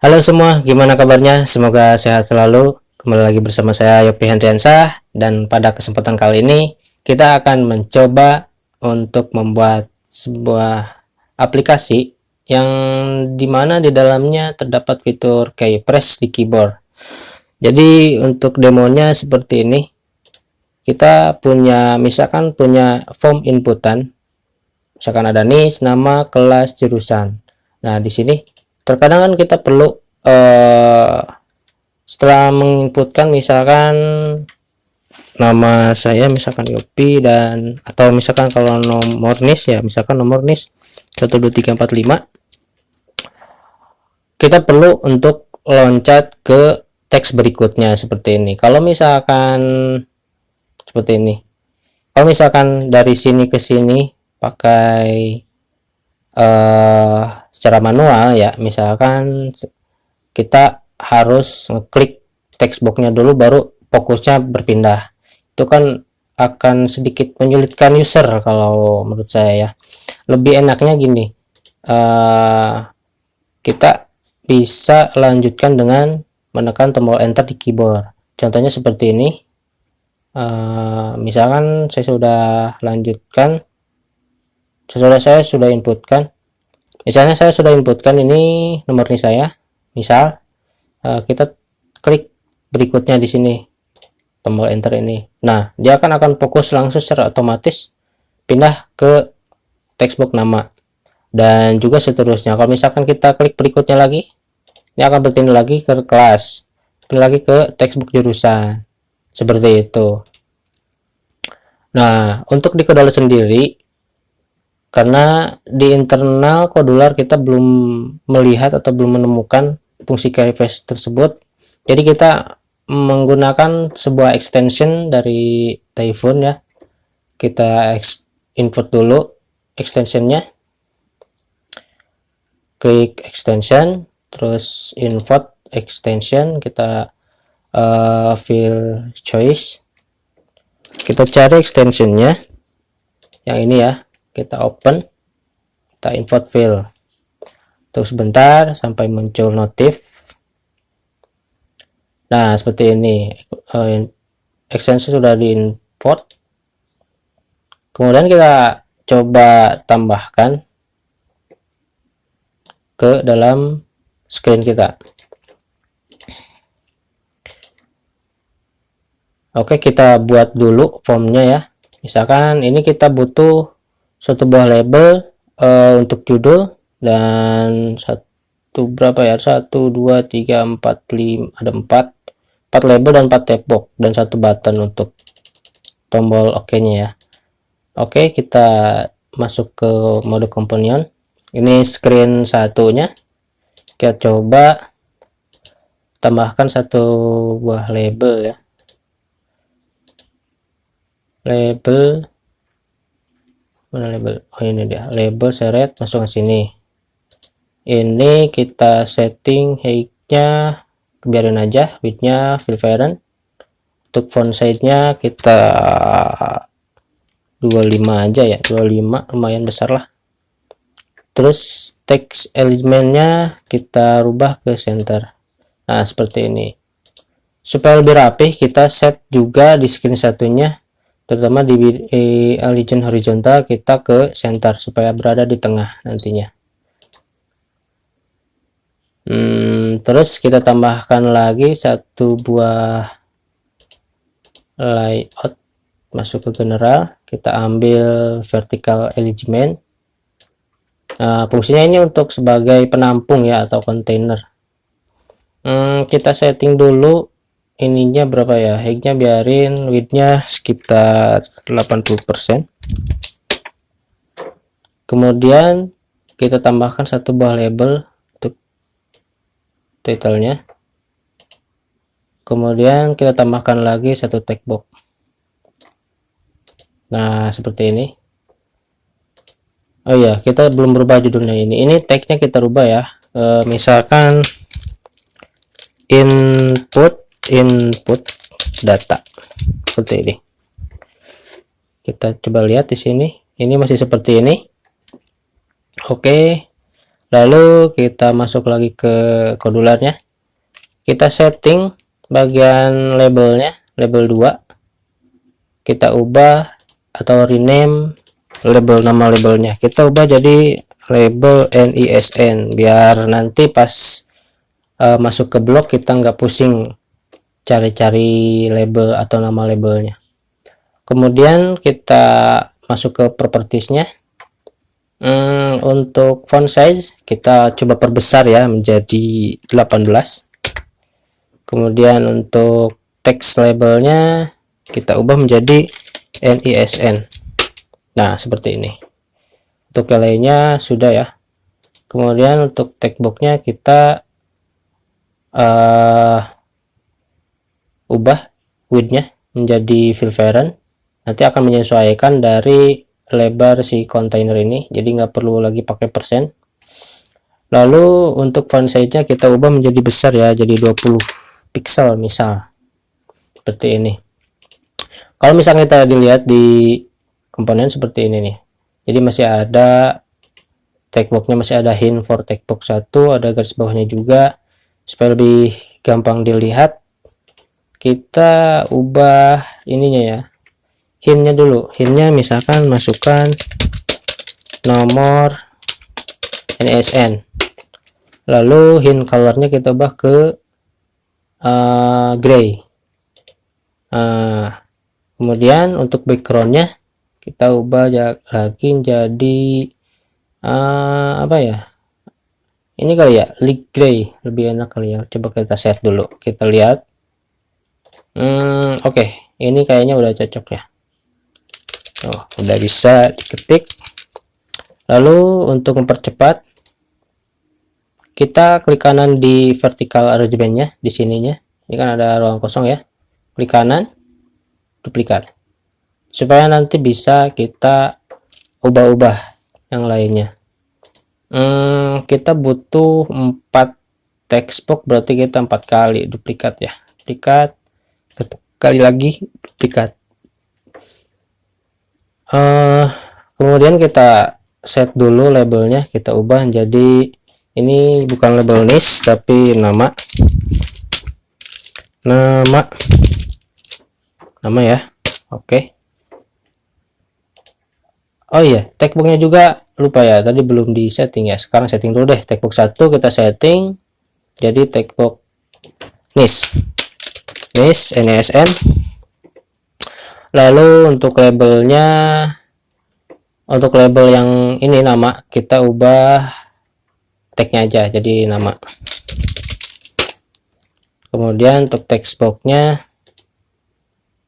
Halo semua, gimana kabarnya? Semoga sehat selalu. Kembali lagi bersama saya Yopi Hendriansah, dan pada kesempatan kali ini kita akan mencoba untuk membuat sebuah aplikasi yang dimana di dalamnya terdapat fitur keypress di keyboard. Jadi untuk demonya seperti ini. Kita misalkan punya form inputan, misalkan ada NIS, nama, kelas, jurusan. Nah, di sini terkadang kan kita perlu setelah menginputkan misalkan nama saya misalkan Yopi, dan atau misalkan kalau nomor NIS ya misalkan nomor NIS 12345, kita perlu untuk loncat ke teks berikutnya seperti ini. Kalau misalkan seperti ini, kalau misalkan dari sini ke sini pakai secara manual ya, misalkan kita harus ngeklik text boxnya dulu baru fokusnya berpindah, itu kan akan sedikit menyulitkan user kalau menurut saya ya. Lebih enaknya gini, kita bisa lanjutkan dengan menekan tombol enter di keyboard. Contohnya seperti ini. Misalkan saya sudah lanjutkan, saya sudah inputkan, misalnya saya sudah inputkan ini nomor ini saya, misal kita klik berikutnya di sini tombol enter ini. Nah, dia akan fokus langsung secara otomatis pindah ke textbox nama, dan juga seterusnya. Kalau misalkan kita klik berikutnya lagi, ini akan berpindah lagi ke kelas, pindah lagi ke textbox jurusan, seperti itu. Nah, untuk di Kodular sendiri, karena di internal Kodular kita belum melihat atau belum menemukan fungsi keypress tersebut, jadi kita menggunakan sebuah extension dari Typhoon ya. Kita input dulu extensionnya, klik extension, terus import extension, kita fill choice, kita cari extensionnya yang ini ya, kita open, kita import fill, terus sebentar sampai muncul notif. Nah, seperti ini, extension sudah diimport. Kemudian kita coba tambahkan ke dalam screen kita. Oke, kita buat dulu formnya ya. Misalkan ini kita butuh satu buah label untuk judul, dan satu berapa ya, 1 2 3 4 5, ada 4 label dan 4 text box, dan satu button untuk tombol OK nya ya. Oke, kita masuk ke mode companion. Ini screen satunya, kita coba tambahkan satu buah label ya. Label mana label? Oh, ini dia label, seret, masuk ke sini. Ini kita setting height-nya biarin aja, width-nya fill parent. Untuk font size-nya kita 25 aja ya, 25 lumayan besar lah. Terus text elementnya kita rubah ke center. Nah, seperti ini. Supaya lebih rapih, kita set juga di screen satunya, terutama di align horizontal, kita ke center supaya berada di tengah nantinya. Terus kita tambahkan lagi satu buah layout, masuk ke general, kita ambil vertical alignment. Nah, fungsinya ini untuk sebagai penampung ya, atau container. Kita setting dulu ininya berapa ya, height-nya biarin, width-nya sekitar 80%. Kemudian kita tambahkan satu buah label untuk title-nya. Kemudian kita tambahkan lagi satu text box. Nah, seperti ini. Oh ya, kita belum berubah judulnya ini. Ini tag-nya kita rubah ya. Misalkan input data, seperti ini. Kita coba lihat di sini, ini masih seperti ini. Oke, Lalu kita masuk lagi ke kodularnya, kita setting bagian labelnya, label 2 kita ubah atau rename nama labelnya, kita ubah jadi label NISN biar nanti pas masuk ke blog kita nggak pusing cari-cari label atau nama labelnya. Kemudian kita masuk ke propertiesnya. Untuk font size kita coba perbesar ya menjadi 18. Kemudian untuk text labelnya kita ubah menjadi NISN. Nah seperti ini. Untuk yang lainnya sudah ya. Kemudian untuk text boxnya kita ubah widthnya menjadi fill parent. Nanti akan menyesuaikan dari lebar si kontainer ini, jadi nggak perlu lagi pakai persen. Lalu untuk font size nya kita ubah menjadi besar ya, jadi 20 pixel misal seperti ini. Kalau misalnya kita dilihat di komponen seperti ini nih, jadi masih ada text boxnya, masih ada hint for text box 1, ada garis bawahnya juga. Supaya lebih gampang dilihat, kita ubah ininya ya, hintnya dulu. Hintnya misalkan masukkan nomor NISN, lalu hint colornya kita ubah ke gray. Kemudian untuk backgroundnya kita ubah lagi jadi apa ya, ini kali ya, light gray, lebih enak kali ya. Coba kita set dulu, kita lihat. Oke, ini kayaknya udah cocok ya. Udah bisa diketik. Lalu untuk mempercepat, kita klik kanan di vertical arrangementnya, di sininya. Ini kan ada ruang kosong ya. Klik kanan, duplikat. Supaya nanti bisa kita ubah-ubah yang lainnya. Kita butuh 4 text box, berarti kita 4 kali duplikat ya. Duplikat, kali lagi duplikat. Kemudian kita set dulu labelnya, kita ubah jadi ini bukan label niche tapi nama ya. Oke. Oh iya, text boxnya juga lupa ya, tadi belum di setting ya. Sekarang setting dulu deh. Text box 1 kita setting jadi text box niche NISN. Lalu untuk labelnya, untuk label yang ini nama, kita ubah tagnya aja jadi nama. Kemudian untuk text boxnya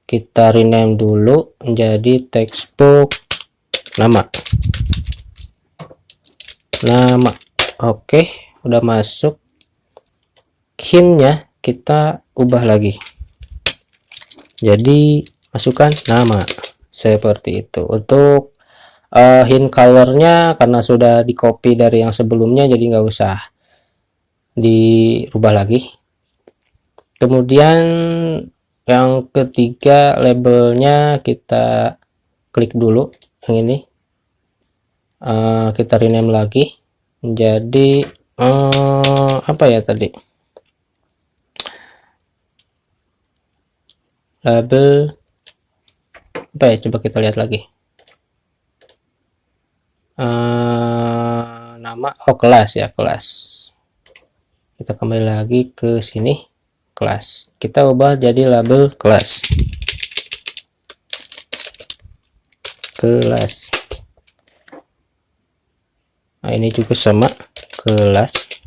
kita rename dulu menjadi text box nama. Oke, udah masuk. Hintnya kita ubah lagi jadi masukkan nama, seperti itu. Untuk hint colornya karena sudah di copy dari yang sebelumnya, jadi nggak usah dirubah lagi. Kemudian yang ketiga, labelnya kita klik dulu yang ini, kita rename lagi menjadi apa ya tadi, label apa ya, coba kita lihat lagi. Nama kelas ya, kelas. Kita kembali lagi ke sini, kelas, kita ubah jadi label kelas. Nah ini juga sama, kelas.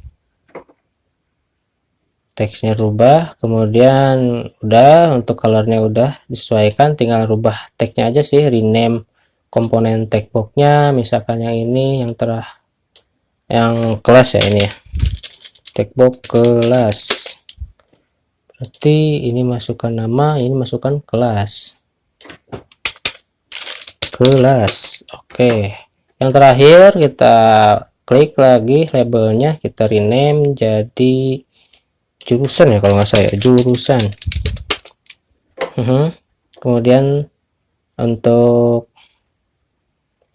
Teksnya rubah, kemudian udah, untuk colornya udah disesuaikan, tinggal rubah teksnya aja sih. Rename komponen text boxnya, misalkan yang ini, yang kelas ya, ini ya, text box kelas. Berarti ini masukkan nama, ini masukkan kelas. Oke, yang terakhir kita klik lagi labelnya, kita rename jadi jurusan ya, kalau nggak salah jurusan. Kemudian untuk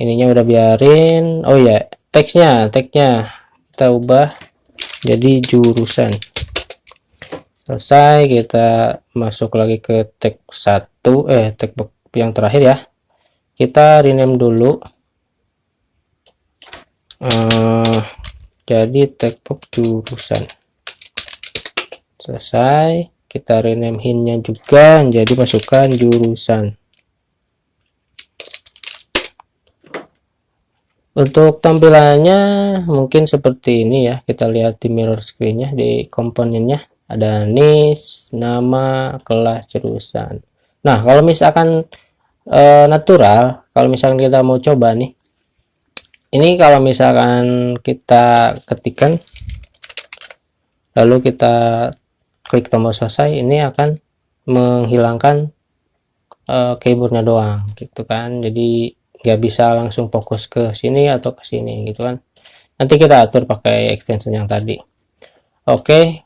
ininya udah biarin. Oh ya, teksnya kita ubah jadi jurusan. Selesai, kita masuk lagi ke tag 1, textbox yang terakhir ya, kita rename dulu jadi textbox jurusan. Selesai, kita rename hintnya juga jadi masukkan jurusan. Untuk tampilannya mungkin seperti ini ya, kita lihat di mirror screen-nya, di komponennya ada niche, nama, kelas, jurusan. Nah, kalau misalkan natural, kalau misalkan kita mau coba nih, ini kalau misalkan kita ketikkan lalu kita klik tombol selesai, ini akan menghilangkan keyboardnya doang gitu kan, jadi nggak bisa langsung fokus ke sini atau ke sini gitu kan. Nanti kita atur pakai extension yang tadi. Oke,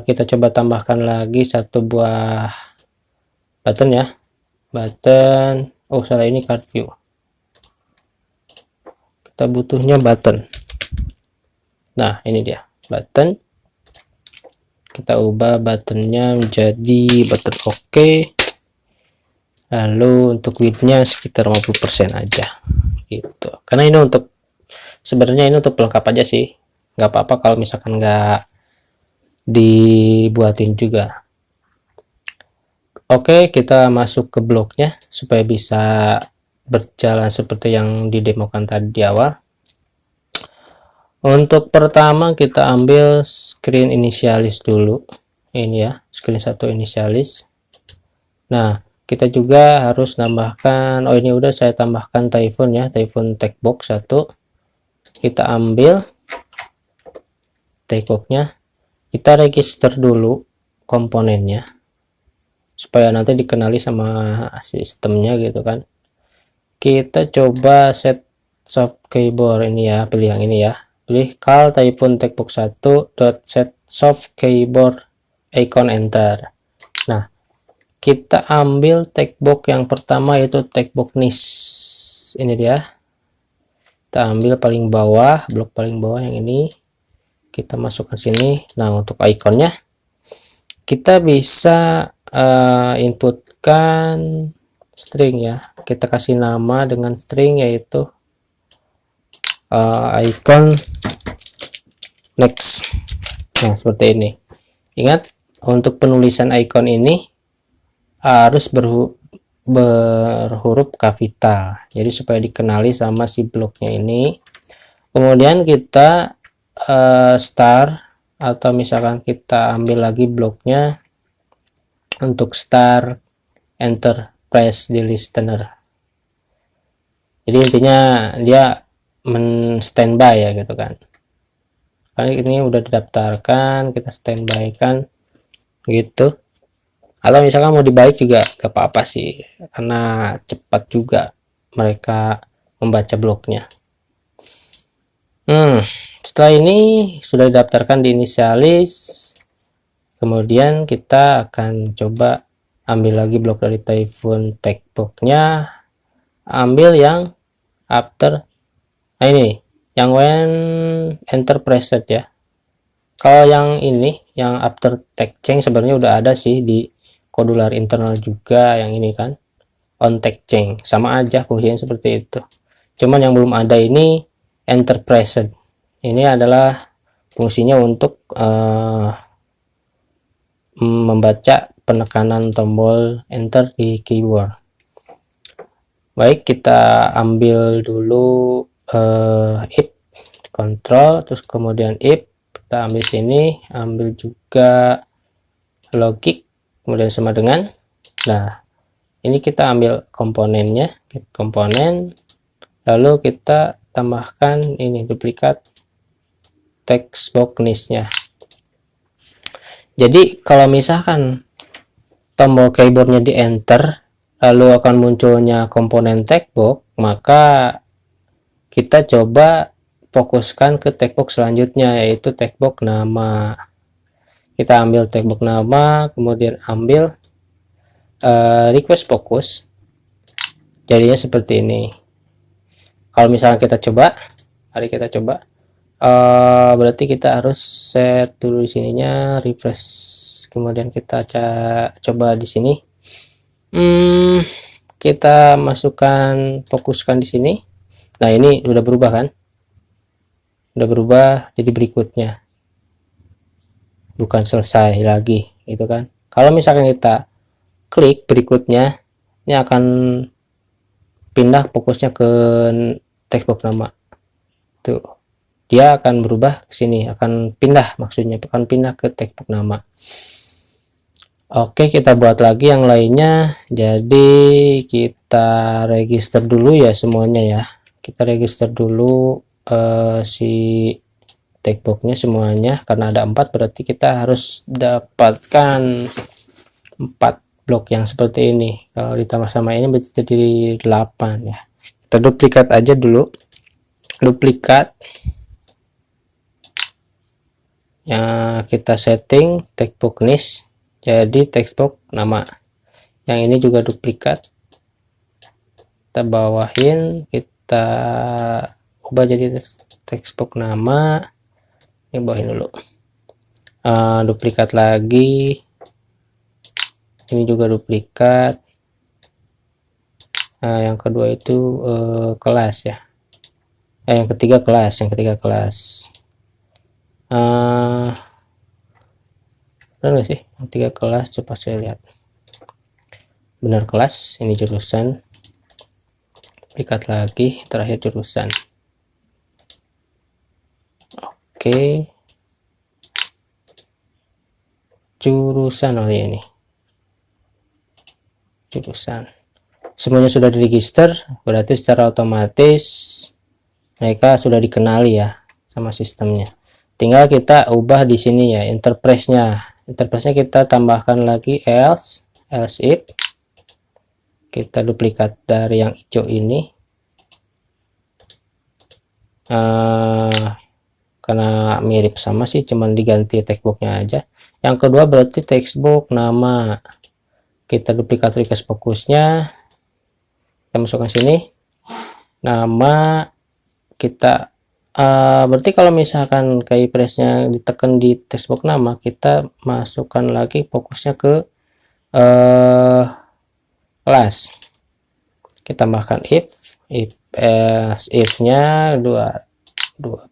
kita coba tambahkan lagi satu buah button ya, button. Oh salah, ini card view, kita butuhnya button. Nah ini dia button, kita ubah buttonnya menjadi button oke. Lalu untuk widthnya sekitar 50% aja gitu, karena ini untuk sebenarnya ini untuk pelengkap aja sih, nggak apa-apa kalau misalkan nggak dibuatin juga. Oke, kita masuk ke bloknya supaya bisa berjalan seperti yang didemokan tadi di awal. Untuk pertama kita ambil screen inisialis dulu, ini ya, screen 1 inisialis. Nah kita juga harus nambahkan, oh ini udah saya tambahkan Typhoon ya, Typhoon textbox 1. Kita ambil textboxnya, kita register dulu komponennya supaya nanti dikenali sama sistemnya gitu kan. Kita coba set soft keyboard, ini ya, pilih yang ini ya, pilih call Typhoon textbox 1 set soft keyboard icon, enter. Nah kita ambil textbox yang pertama yaitu textbox niche, ini dia, kita ambil paling bawah, blok paling bawah yang ini, kita masukkan sini. Nah untuk ikonnya kita bisa inputkan string ya, kita kasih nama dengan string yaitu icon next. Nah seperti ini. Ingat, untuk penulisan icon ini harus berhuruf kapital, jadi supaya dikenali sama si bloknya ini. Kemudian kita start, atau misalkan kita ambil lagi bloknya untuk start, enter, press di listener. Jadi intinya dia standby ya gitu kan, karena ini udah didaftarkan, kita standby kan gitu. Kalau misalkan mau dibalik juga gak apa-apa sih, karena cepat juga mereka membaca bloknya. Setelah ini sudah didaftarkan di inisialis, kemudian kita akan coba ambil lagi blok dari Typhoon textboxnya, ambil yang after, nah ini yang when enter preset ya. Kalau yang ini yang after text change sebenarnya udah ada sih di Kodular internal juga, yang ini kan on text change, sama aja fungsinya seperti itu, cuman yang belum ada ini enter preset. Ini adalah fungsinya untuk membaca penekanan tombol enter di keyboard. Baik, kita ambil dulu if control, terus kemudian if, kita ambil sini, ambil juga logic, kemudian sama dengan. Nah ini kita ambil komponennya, komponen, lalu kita tambahkan ini duplikat textbox niche-nya. Jadi kalau misalkan tombol keyboardnya di enter lalu akan munculnya komponen textbox, maka kita coba fokuskan ke textbox selanjutnya yaitu textbox nama. Kita ambil textbox nama, kemudian ambil request fokus, jadinya seperti ini. Kalau misalnya kita coba, mari kita coba. berarti kita harus set dulu di sininya, refresh, kemudian kita coba di sini. Kita masukkan, fokuskan di sini. Nah, ini udah berubah kan? Udah berubah jadi berikutnya, bukan selesai lagi gitu kan. Kalau misalkan kita klik berikutnya, ini akan pindah fokusnya ke textbox nama. Tuh, dia akan berubah ke sini, akan pindah, maksudnya akan pindah ke textbox nama. Oke, kita buat lagi yang lainnya. Jadi kita register dulu ya semuanya ya. Kita register dulu si textboxnya semuanya, karena ada 4 berarti kita harus dapatkan 4 blok yang seperti ini. Kalau ditambah sama ini berarti jadi 8 ya. Kita duplikat aja dulu, duplikat ya, kita setting textbox niche jadi textbox nama. Yang ini juga duplikat, kita bawahin, kita ubah jadi textbox nama. Ini bawahin dulu, duplikat lagi, ini juga duplikat. Yang kedua itu kelas ya, yang ketiga kelas, benar nggak sih yang 3 kelas? Coba saya lihat, benar kelas. Ini jurusan, duplikat lagi, terakhir jurusan. Oke, jurusan, oh ini jurusan. Semuanya sudah diregister, berarti secara otomatis mereka sudah dikenali ya sama sistemnya. Tinggal kita ubah di sini ya interface-nya. Interface-nya kita tambahkan lagi else if. Kita duplikat dari yang hijau ini. Karena mirip sama sih, cuman diganti textbox-nya aja. Yang kedua berarti textbox nama. Kita duplikat request fokusnya, kita masukkan sini nama. Kita berarti kalau misalkan keypress-nya ditekan di textbox nama, kita masukkan lagi fokusnya ke kelas. Kita tambahkan if-nya 2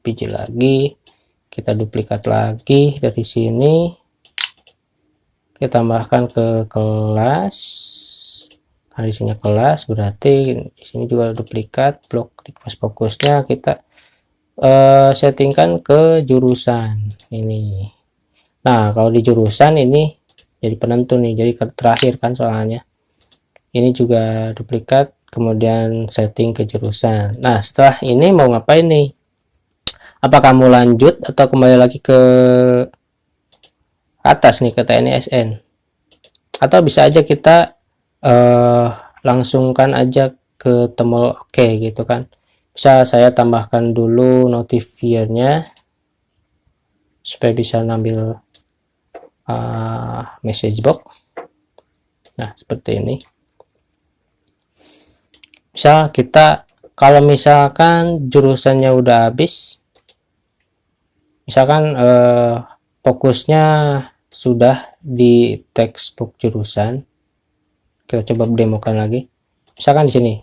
biji lagi, kita duplikat lagi dari sini, kita tambahkan ke kelas. Nah, di sini kelas, berarti di sini juga duplikat blok request fokusnya, kita settingkan ke jurusan ini. Nah, kalau di jurusan ini jadi penentu nih, jadi terakhir kan soalnya. Ini juga duplikat, kemudian setting ke jurusan. Nah, setelah ini mau ngapain nih? Apakah mau lanjut atau kembali lagi ke atas nih, ke TNSN? Atau bisa aja kita langsungkan aja ke tombol oke gitu kan. Bisa saya tambahkan dulu notifiernya supaya bisa ngambil message box. Nah, seperti ini. Misal kita, kalau misalkan jurusannya udah habis, misalkan fokusnya sudah di textbook jurusan, kita coba demokan lagi. Misalkan di sini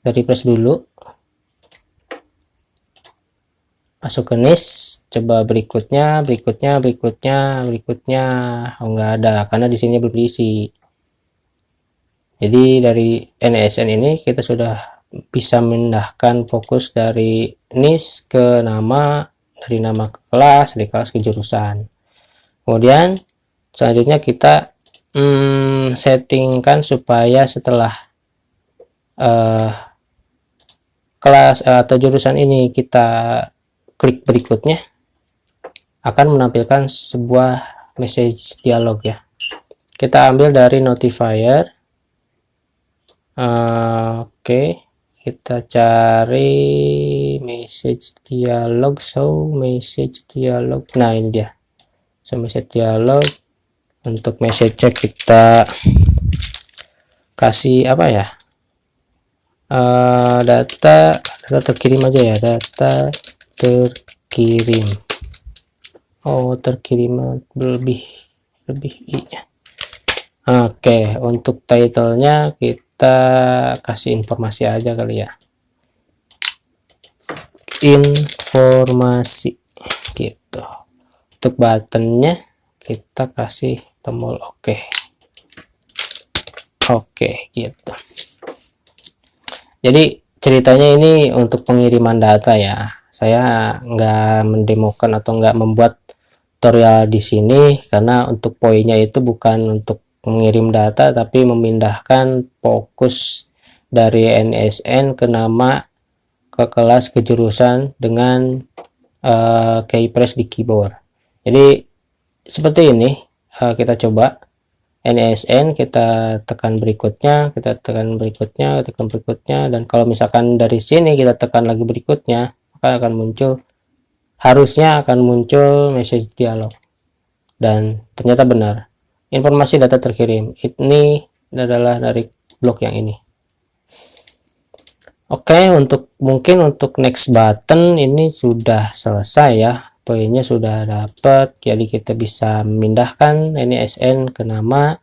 dari press dulu, masuk ke niche, coba berikutnya, oh nggak ada, karena di sini belum diisi. Jadi dari NSN ini kita sudah bisa memindahkan fokus dari niche ke nama, dari nama ke kelas, dari kelas ke jurusan. Kemudian selanjutnya kita settingkan supaya setelah kelas atau jurusan ini kita klik berikutnya, akan menampilkan sebuah message dialog ya. Kita ambil dari notifier. Oke, kita cari message dialog, message dialog. Nah, ini dia, message dialog. Untuk message-nya kita kasih apa ya, data data terkirim aja ya, data terkirim. Oh, terkirim lebih i nya. Oke, untuk title-nya kita kasih informasi aja kali ya, informasi gitu. Untuk buttonnya kita kasih tombol oke gitu. Jadi ceritanya ini untuk pengiriman data ya, saya nggak mendemokan atau nggak membuat tutorial di sini karena untuk poinnya itu bukan untuk mengirim data tapi memindahkan fokus dari NSN ke nama, ke kelas, ke jurusan dengan key press di keyboard. Jadi seperti ini, kita coba NSN, kita tekan berikutnya, kita tekan berikutnya, tekan berikutnya, dan kalau misalkan dari sini kita tekan lagi berikutnya, maka akan muncul, harusnya akan muncul message dialog. Dan ternyata benar, informasi data terkirim ini adalah dari blok yang ini. Oke, untuk mungkin untuk next button ini sudah selesai ya, poinnya sudah dapat. Jadi kita bisa memindahkan NSN ke nama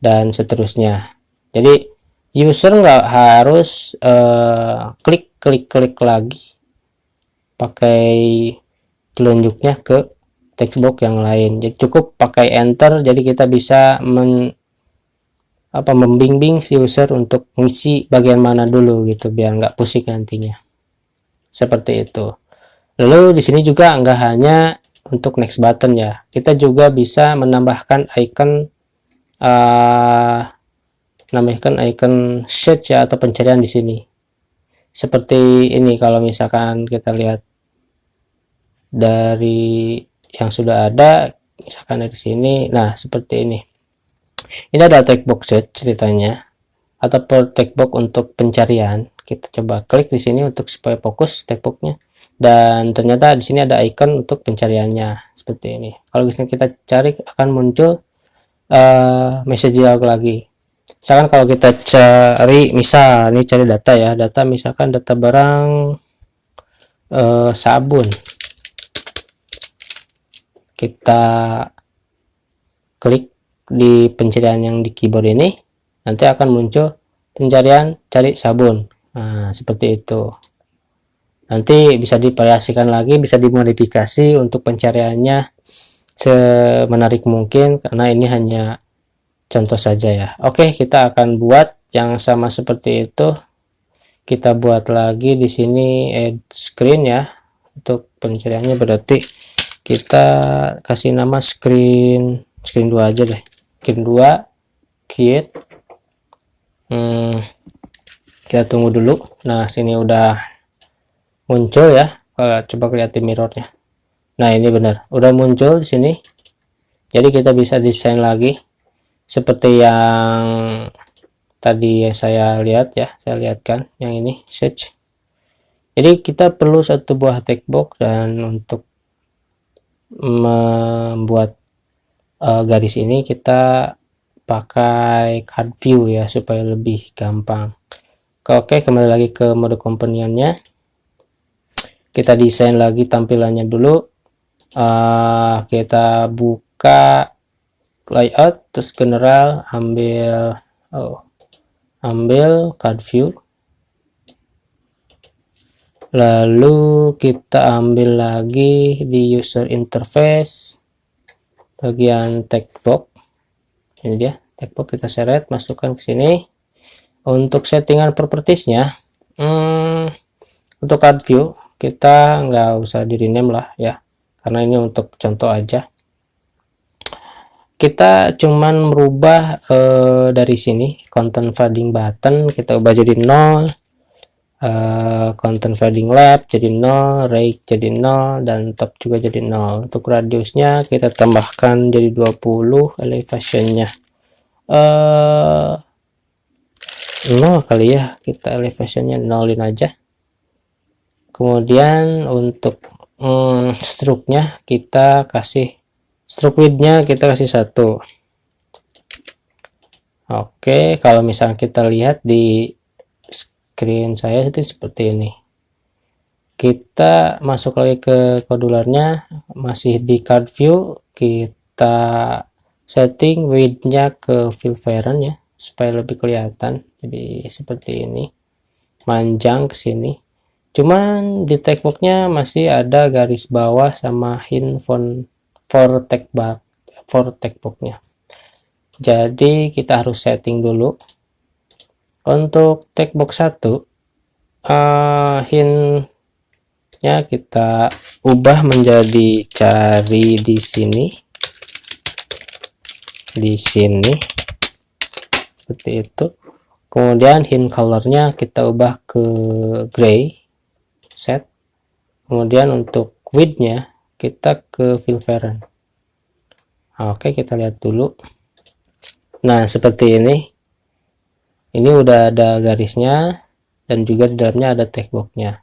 dan seterusnya. Jadi user nggak harus klik lagi pakai telunjuknya ke text box yang lain, jadi cukup pakai enter. Jadi kita bisa membimbing si user untuk ngisi bagian mana dulu gitu, biar nggak pusing nantinya, seperti itu. Lalu di sini juga nggak hanya untuk next button ya, kita juga bisa menambahkan icon search ya, atau pencarian di sini. Seperti ini, kalau misalkan kita lihat dari yang sudah ada, misalkan dari sini, nah seperti ini. Ini ada text box search ceritanya, atau text box untuk pencarian. Kita coba klik di sini untuk supaya fokus text boxnya, dan ternyata di sini ada icon untuk pencariannya seperti ini. Kalau misalnya kita cari, akan muncul message dialog lagi. Misalkan kalau kita cari, misal ini cari data ya, data misalkan data barang sabun, kita klik di pencarian yang di keyboard ini, nanti akan muncul pencarian cari sabun. Nah seperti itu. Nanti bisa divariasikan lagi, bisa dimodifikasi untuk pencariannya semenarik mungkin, karena ini hanya contoh saja ya. Oke, kita akan buat yang sama seperti itu. Kita buat lagi di sini add screen ya, untuk pencariannya. Berarti kita kasih nama screen 2 aja deh, screen 2 create. Kita tunggu dulu. Nah sini udah muncul ya, kalau coba lihat di mirrornya. Nah ini benar udah muncul di sini. Jadi kita bisa desain lagi seperti yang tadi saya lihat ya, saya lihatkan yang ini search. Jadi kita perlu satu buah text box, dan untuk membuat garis ini kita pakai card view ya, supaya lebih gampang. Oke, kembali lagi ke mode componentnya, kita desain lagi tampilannya dulu. Kita buka layout, terus general, ambil card view, lalu kita ambil lagi di user interface bagian text box. Ini dia text box, kita seret, masukkan ke sini. Untuk settingan propertiesnya, untuk card view kita nggak usah di rename lah ya, karena ini untuk contoh aja. Kita cuman merubah dari sini content fading button kita ubah jadi 0, content fading left jadi 0, right jadi 0, dan top juga jadi 0. Untuk radiusnya kita tambahkan jadi 20, elevationnya 0 kali ya, kita elevationnya 0-in aja. Kemudian untuk stroke-nya kita kasih stroke width-nya kita kasih 1. Oke, kalau misalnya kita lihat di screen saya itu seperti ini. kita masuk lagi ke kodularnya, masih di card view, kita setting width-nya ke fill variant ya, supaya lebih kelihatan. Jadi seperti ini, manjang ke sini. Cuman di textbooknya masih ada garis bawah sama hint font for textbooknya. Jadi kita harus setting dulu. Untuk textbook 1, hintnya kita ubah menjadi cari di sini, seperti itu. Kemudian hint colornya kita ubah ke gray, set. Kemudian untuk width-nya kita ke fill variant. Oke, kita lihat dulu. Nah, seperti ini. Ini udah ada garisnya dan juga di dalamnya ada textbooknya.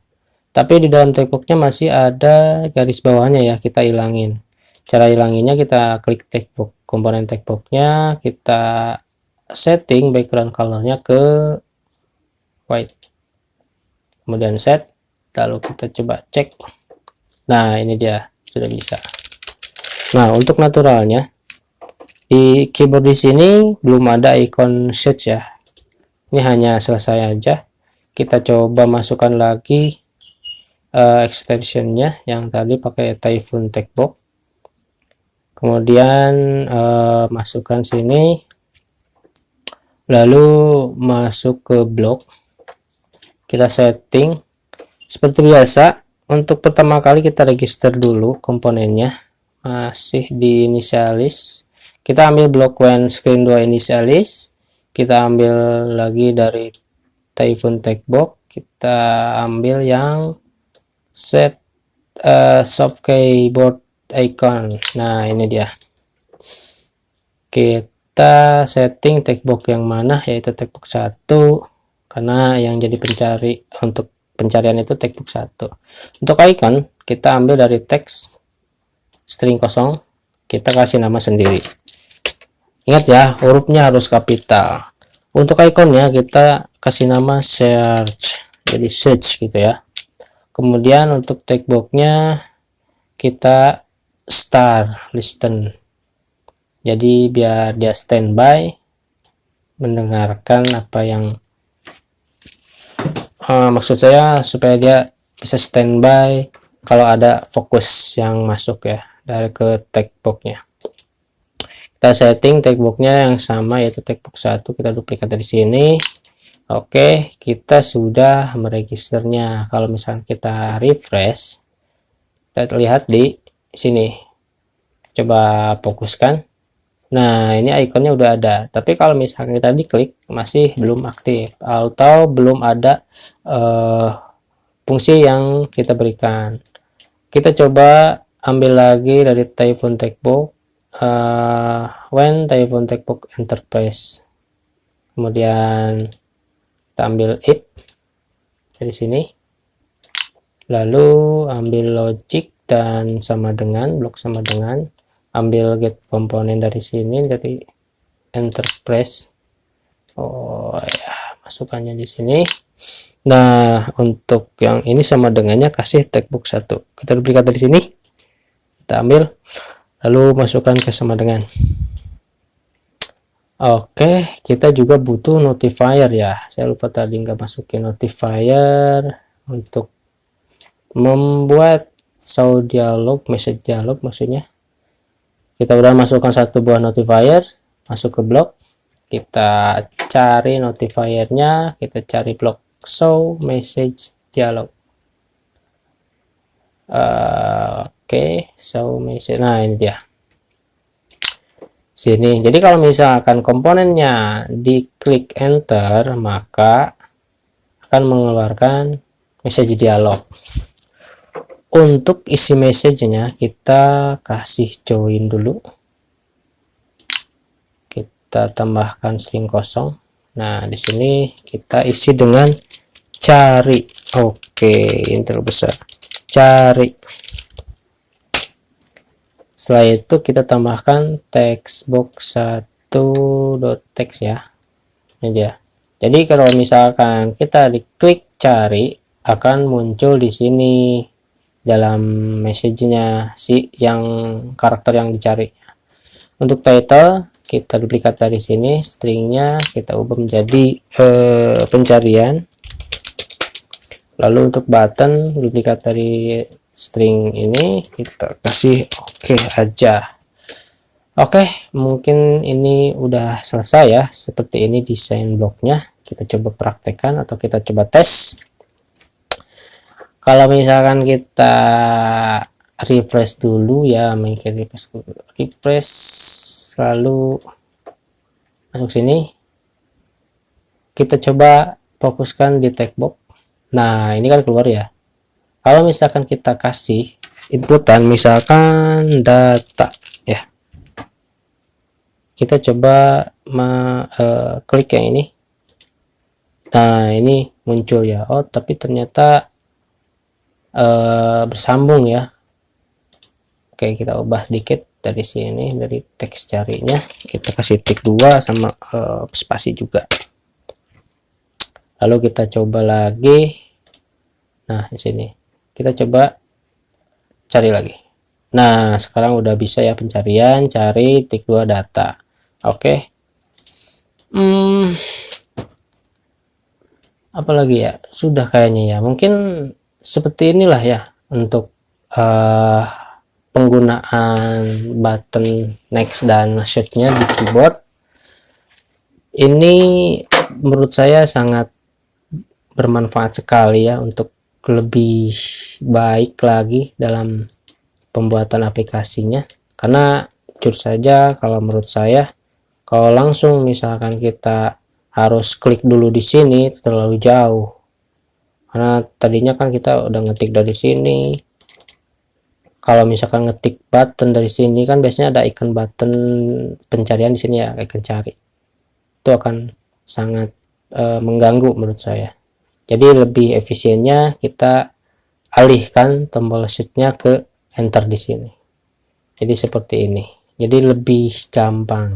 Tapi di dalam textbooknya masih ada garis bawahnya ya, kita hilangin. Cara hilanginnya kita klik textbook, komponen textbooknya, kita setting background colornya ke white. Kemudian set, lalu kita coba cek. Nah, ini dia, sudah bisa. Nah, untuk naturalnya di keyboard di sini belum ada icon search ya. Ini hanya selesai aja. Kita coba masukkan lagi extensionnya yang tadi pakai Typhoon Textbook. Kemudian masukkan sini, lalu masuk ke blok. Kita setting seperti biasa. Untuk pertama kali kita register dulu komponennya, masih di initialize. Kita ambil blok when screen 2 initialize. Kita ambil lagi dari Typhoon Textbook, kita ambil yang set soft keyboard icon. Nah, ini dia. Kita setting textbook yang mana, yaitu textbook 1, karena yang jadi pencari untuk pencarian itu textbook 1. Untuk icon kita ambil dari teks string kosong, kita kasih nama sendiri. Ingat ya, hurufnya harus kapital. Untuk ikonnya kita kasih nama search, jadi search gitu ya. Kemudian untuk textbooknya kita star listen, jadi biar dia standby mendengarkan apa yang maksud saya, supaya dia bisa standby kalau ada fokus yang masuk ya dari ke textbooknya. Kita setting textbooknya yang sama, yaitu textbook 1, kita duplikat dari sini. Oke, kita sudah meregisternya. Kalau misalnya kita refresh, kita lihat di sini. Coba fokuskan. Nah, ini ikonnya udah ada. Tapi kalau misalnya kita diklik, masih belum aktif atau belum ada fungsi yang kita berikan. Kita coba ambil lagi dari Typhoon Textbook. When Typhoon Textbook Enterprise, kemudian kita ambil if dari sini, lalu ambil logic dan sama dengan blok sama dengan, ambil get komponen dari sini, dari Enterprise. Oh ya, masukannya di sini. Nah, untuk yang ini sama dengannya kasih textbook 1, kita duplikat dari sini, kita ambil, lalu masukkan ke sama dengan. Oke, kita juga butuh notifier ya, saya lupa tadi nggak masukin notifier untuk membuat show dialog, message dialog maksudnya. Kita udah masukkan satu buah notifier, masuk ke blok, kita cari notifiernya, kita cari blok show message dialog. Oke, show message. Nah, ini dia sini. Jadi kalau misalkan komponennya diklik enter, maka akan mengeluarkan message dialog. Untuk isi message-nya kita kasih join dulu, kita tambahkan string kosong. Nah, di sini kita isi dengan cari. Oke, intel besar cari. Setelah itu kita tambahkan textbox 1.text ya. Ini dia. Jadi kalau misalkan kita diklik cari, akan muncul di sini dalam message-nya si yang karakter yang dicari. Untuk title kita duplikat dari sini, stringnya kita ubah menjadi pencarian. Lalu untuk button duplikat dari string ini kita kasih oke aja. Oke, mungkin ini udah selesai ya. Seperti ini desain bloknya. Kita coba praktekkan atau kita coba tes. Kalau misalkan kita refresh dulu ya, refresh lalu masuk sini. Kita coba fokuskan di text box. Nah, ini kan keluar ya. Kalau misalkan kita kasih inputan misalkan data ya. Kita coba klik yang ini. Nah, ini muncul ya. Oh, tapi ternyata bersambung ya. Oke, kita ubah dikit dari sini, dari teks carinya kita kasih tik 2 sama spasi juga. Lalu kita coba lagi. Nah, di sini kita coba cari lagi. Nah, sekarang udah bisa ya pencarian, cari tik 2 data. Oke. Apalagi ya, sudah kayaknya ya. Mungkin seperti inilah ya untuk penggunaan button next dan search-nya di keyboard. Ini menurut saya sangat bermanfaat sekali ya untuk lebih baik lagi dalam pembuatan aplikasinya. Karena jujur saja kalau menurut saya, kalau langsung misalkan kita harus klik dulu di sini terlalu jauh. Karena tadinya kan kita udah ngetik dari sini. Kalau misalkan ngetik button dari sini kan biasanya ada icon button pencarian di sini ya, icon cari. Itu akan sangat mengganggu menurut saya. Jadi lebih efisiennya kita alihkan tombol shift-nya ke enter di sini. Jadi seperti ini. Jadi lebih gampang,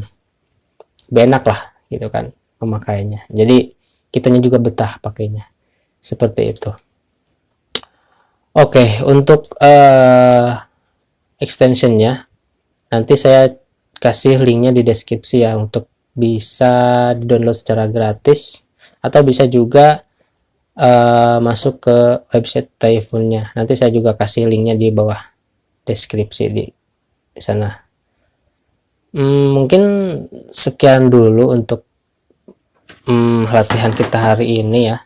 lebih enak lah gitu kan pemakaiannya. Jadi kitanya juga betah pakainya. Seperti itu. Oke, untuk extensionnya nanti saya kasih linknya di deskripsi ya, untuk bisa di-download secara gratis atau bisa juga masuk ke website Typhoonnya. Nanti saya juga kasih linknya di bawah deskripsi di sana. Mungkin sekian dulu untuk latihan kita hari ini ya.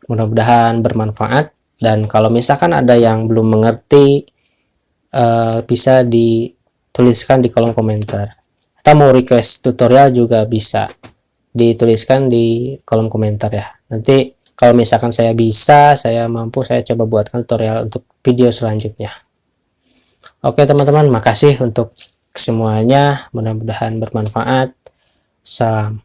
Mudah-mudahan bermanfaat, dan kalau misalkan ada yang belum mengerti bisa dituliskan di kolom komentar, atau mau request tutorial juga bisa dituliskan di kolom komentar ya. Nanti kalau misalkan saya bisa, saya mampu, saya coba buatkan tutorial untuk video selanjutnya. Oke teman-teman, makasih untuk semuanya, mudah-mudahan bermanfaat. Salam.